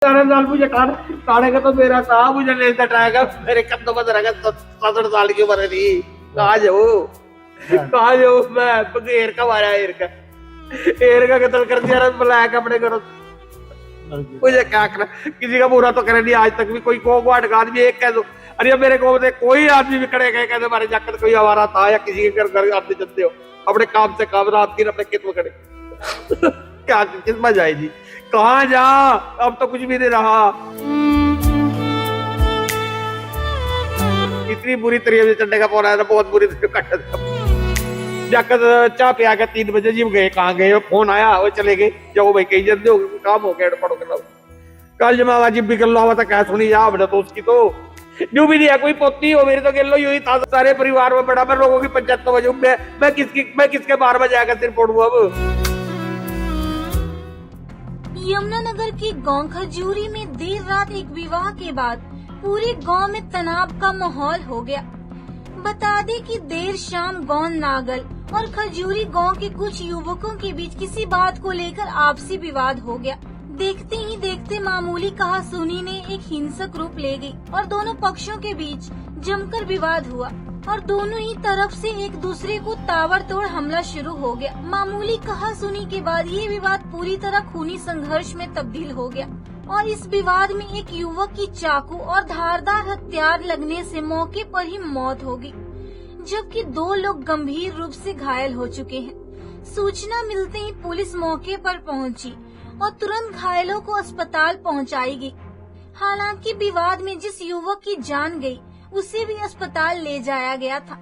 साल मुझे खाने का तो मेरा था, मुझे ले जाएगा मेरे कंधों पर रहेगा। 67 साल की उम्र थी। कहाँ जाऊँ कहाँ जाऊँ मैं? एर का मारा, एर का कत्ल कर दिया, ब्लैक अपने घरों। मुझे क्या करना, किसी का बुरा तो करे नहीं आज तक भी। कोई को आदमी एक कह दो, अरे मेरे को कोई आदमी भी खड़े गए कहते हमारे जाकर कोई हमारा था या किसी के घर आते चलते हो अपने काम से काम, रात दिन अपने खेत में खड़े। क्या किस्मत जाएगी, कहाँ जा? अब तो कुछ भी नहीं रहा। इतनी बुरी तरीके से चढ़ने का फोन आया था, बहुत बुरी तरीके से जाकर चाह पे आकर 3 बजे जिम गए। कहाँ गए? फोन आया वो चले गए। जाओ भाई कहीं जल्दी हो, काम हो गया पढ़ो कर लो। कल जमा जिम भी कर लो हुआ था, क्या सुनी जा बड़ा तो उसकी तो जो भी नहीं है। कोई पोती हो मेरी तो गिर लो यू ही था। सारे परिवार में बड़ा, मैं लोगों की पंचायत तो बजू मैं किसके बार में जाकर सिर फोड़ू अब। यमुनानगर के गांव खजूरी में देर रात एक विवाह के बाद पूरे गांव में तनाव का माहौल हो गया। बता दें कि देर शाम गांव नागल और खजूरी गांव के कुछ युवकों के बीच किसी बात को लेकर आपसी विवाद हो गया। देखते ही देखते मामूली कहासुनी ने एक हिंसक रूप ले गई और दोनों पक्षों के बीच जमकर विवाद हुआ और दोनों ही तरफ से एक दूसरे को ताबड़तोड़ हमला शुरू हो गया। मामूली कहासुनी के बाद ये विवाद पूरी तरह खूनी संघर्ष में तब्दील हो गया और इस विवाद में एक युवक की चाकू और धारदार हथियार लगने से मौके पर ही मौत हो गई, जबकि 2 लोग गंभीर रूप से घायल हो चुके हैं। सूचना मिलते ही पुलिस मौके पर पहुंची और तुरंत घायलों को अस्पताल पहुंचाई गई। हालांकि विवाद में जिस युवक की जान गई उसे भी अस्पताल ले जाया गया था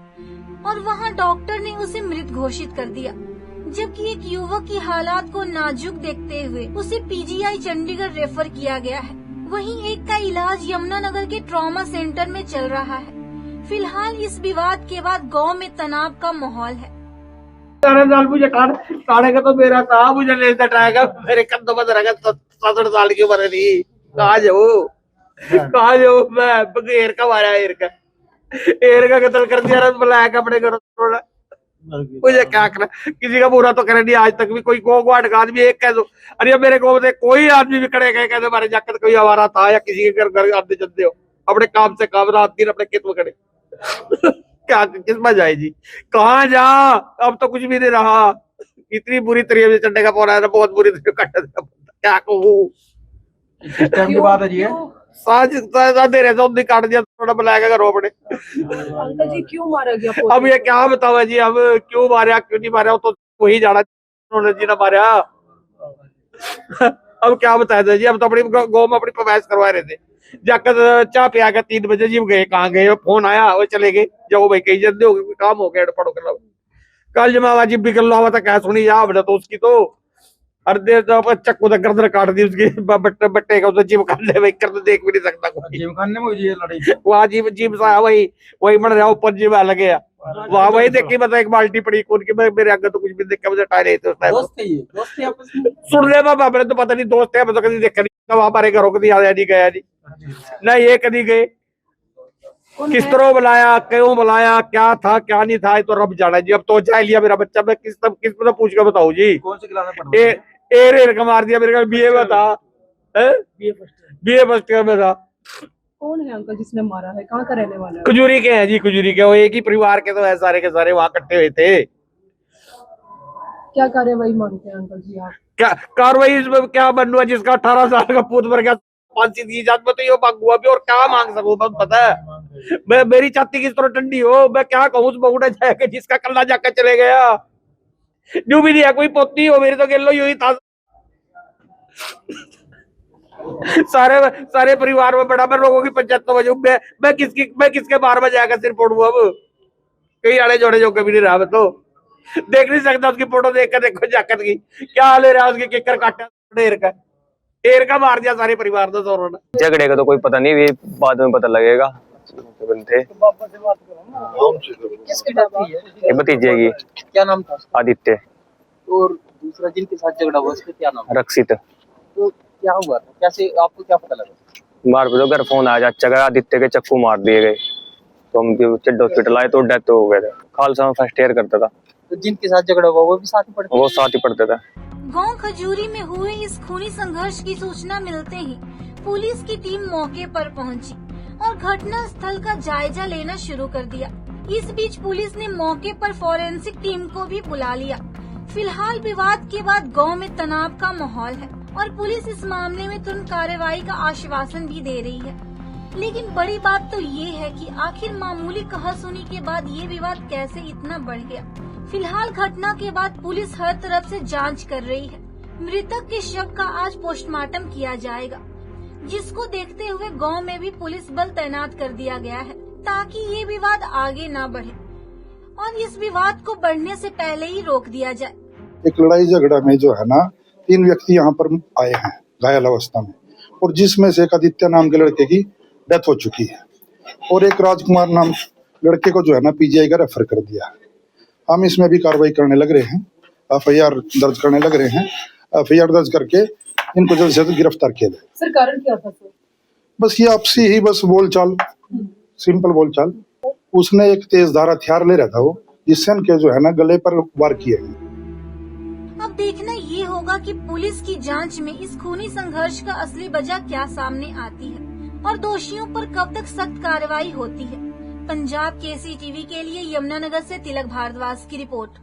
और वहां डॉक्टर ने उसे मृत घोषित कर दिया, जबकि एक युवक की हालात को नाजुक देखते हुए उसे पीजीआई चंडीगढ़ रेफर किया गया है। वहीं एक का इलाज यमुनानगर के ट्रॉमा सेंटर में चल रहा है। फिलहाल इस विवाद के बाद गांव में तनाव का माहौल है। 17 साल मुझे खाने का तो मेरा था, मुझे ले जाएगा मेरे कंधों पर रहेगा। 67 साल की उम्र थी। कहाँ जाऊँ मैं? एर का मारा, एर का कत्ल कर दिया, ब्लैक अपने घरों। मुझे क्या करना, किसी का बुरा तो करे नहीं आज तक भी। कोई को आदमी एक कह दो, अरे मेरे को कोई आदमी भी खड़े गए कहते हमारे जाकर कोई हमारा था या किसी के घर आते चलते हो अपने काम से काम, रात दिन अपने खेत में खड़े। क्या किस्मत जाएगी, कहाँ जा? अब तो कुछ भी नहीं रहा। इतनी बुरी तरीके से चढ़ने का फोन आया था, बहुत बुरी तरीके क्या कहूँ। की बात है जी, दे रहे थे काट दिया, थोड़ा बुलाया करो अपने। अंकल जी क्यों मारा गया? अब ये क्या बताओ जी, अब क्यों मारा क्यों नहीं मारा, तो वही जाना उन्होंने जी ना मारा। अब क्या बताया था जी, अब तो अपनी गाँव में अपनी प्रवेश करवा रहे थे। जाकर चाह पे आकर 3 बजे जिम गए। कहाँ गए? फोन आया वो चले गए। जाओ भाई कहीं जल्दी हो, काम हो गया पढ़ो कर लो। कल जमा जिम भी कर लो हुआ था, क्या सुनी जा बड़ा तो उसकी तो अर्धे चक्कू तक गर्दन काट दी उसकी। बट्टे का जिम खाने में कर देख भी नहीं सकता कोई। जिम खाने में ये लड़ाई वहाँ जिम सा वही बन रहा ऊपर जिम अलग है। वहाँ वही देखी मतलब एक बाल्टी पड़ी कौन की, मेरे आगे तो कुछ भी देख मुझे टायर थे उस टाइम। दोस्त है आपस में? सुन ले बाबा, मैंने तो पता नहीं दोस्त है, तो कभी देखा नहीं। वहाँ हमारे घरों कभी आया नहीं गया नहीं ना, ये कभी गए किस तरह बुलाया, क्यों बुलाया, क्या था क्या नहीं था, तो रब जाना जी। अब तो जाए लिया मेरा बच्चा, मैं किस में पूछ कर बताऊँ जी। कौन सी क्लास में पढ़ रहा है? एर का मार दिया मेरे का, बीए में था, बीए फर्स्ट ईयर में था। कौन है अंकल जिसने मारा है? कहाँ का रहने वाला है? खजूरी के हैं जी, खजूरी के। वो एक ही परिवार के तो है, सारे के सारे वहाँ इकट्ठे हुए थे। क्या कार्रवाई मांगते हैं अंकल जी आप? क्या कार्रवाई इसमें क्या बनना, जिसका 18 साल का पूत मर गया, फांसी दी जात में तो ये मांगूंगा भी, और क्या मांग सकूं बस पता है। मैं मेरी छाती किस तरह ठंडी हो, मैं क्या कहूँ उस बहुड़ा जाके जिसका कल्ला जाकर चले गया। जो भी नहीं है, कोई पोती हो मेरी तो गिर लो यू ही था। सारे परिवार में बड़ा, मैं लोगों की पंचायत तो बजू मैं किसके बार में जाकर सिर फोड़ू अब। कई आड़े जोड़े जो कभी नहीं रहा, मैं तो देख नहीं सकता उसकी फोटो देखकर। देखो जाकर की क्या हाल है रहा उसकी, किकर काटा एर का मार दिया सारे परिवार ने दोनों ने। झगड़े का तो कोई पता नहीं, ये बाद में पता लगेगा। बनते किसकी डाली है? ये भतीजे की। क्या नाम था? आदित्य। और दूसरा जिनके साथ झगड़ा हुआ उसका क्या नाम? रक्षित। तो क्या हुआ था, कैसे आपको क्या पता लगा? मार पे तो घर फोन आया चाचा का, आदित्य के चक्कू मार दिए गए, तो हम चड्डा हॉस्पिटल आए तो डेथ हो गए थे। खालसा में फर्स्ट ईयर करता था। तो जिनके साथ झगड़ा हुआ वो भी साथ ही पढ़ते? वो साथ ही पढ़ते थे। गांव खजूरी में हुए इस खूनी संघर्ष की सूचना मिलते ही पुलिस की टीम मौके पर पहुंची और घटना स्थल का जायजा लेना शुरू कर दिया। इस बीच पुलिस ने मौके पर फॉरेंसिक टीम को भी बुला लिया। फिलहाल विवाद के बाद गांव में तनाव का माहौल है और पुलिस इस मामले में तुरंत कार्रवाई का आश्वासन भी दे रही है। लेकिन बड़ी बात तो ये है कि आखिर मामूली कहासुनी के बाद ये विवाद कैसे इतना बढ़ गया। फिलहाल घटना के बाद पुलिस हर तरफ से जांच कर रही है। मृतक के शव का आज पोस्टमार्टम किया जाएगा, जिसको देखते हुए गांव में भी पुलिस बल तैनात कर दिया गया है ताकि ये विवाद आगे न बढ़े और इस विवाद को बढ़ने से पहले ही रोक दिया जाए। एक लड़ाई झगड़ा में जो है ना 3 व्यक्ति यहाँ पर आए हैं घायल अवस्था में, और जिसमें से एक आदित्य नाम के लड़के की डेथ हो चुकी है और एक राजकुमार नाम लड़के को जो है ना पीजीआई का रेफर कर दिया। हम इसमें भी कार्रवाई करने लग रहे हैं, एफआईआर दर्ज करने लग रहे हैं। एफआईआर दर्ज करके इनको जल्द से जल्द गिरफ्तार किया जाए। सर कारण क्या था सर? बस ये आपसी ही बस बोलचाल, सिंपल बोलचाल। उसने एक तेज धार हथियार ले रहा था वो, जिससे उनके जो है ना गले पर वार किए। अब देखना ये होगा कि पुलिस की जांच में इस खूनी संघर्ष का असली वजह क्या सामने आती है और दोषियों पर कब तक सख्त कार्रवाई होती है। पंजाब केसी टीवी के लिए यमुनानगर से तिलक भारद्वाज की रिपोर्ट।